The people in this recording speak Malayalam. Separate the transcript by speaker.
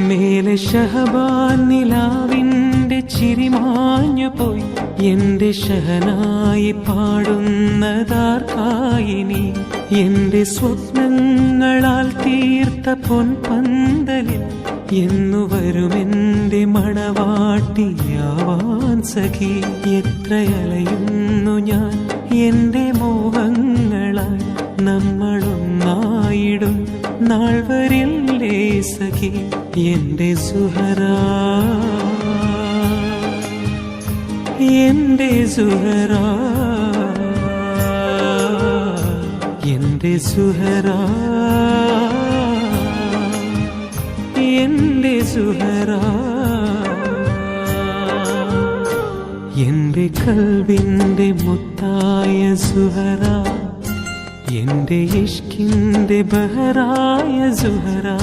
Speaker 1: മേലെ ഷഹബാൻ നിലാവിൻ്റെ ചിരിമാഞ്ഞു പോയി. എന്റെ ഷഹനായി പാടുന്നതാർക്കായിനി? എന്റെ സ്വപ്നങ്ങളാൽ തീർത്ത പൊൻപന്തലിൽ എന്നു വരുമെന്റെ മണവാട്ടിയാവാൻ സഖി. എത്രയലയുന്നു ഞാൻ എന്റെ മോഹങ്ങളാൽ, നമ്മളൊന്നായിടും നാൾ വരില്ലേ സഖി. എന്റെ സുഹറാ, എന്റെ സുഹറാ, എന്റെ സുഹറാ, എന്റെ സുഹറാ. എന്റെ കൽവിന്റെ മുത്തായ സുഹറാ, എന്റെ ഇഷ്കിന്റെ ബഹറായ സുഹറാ.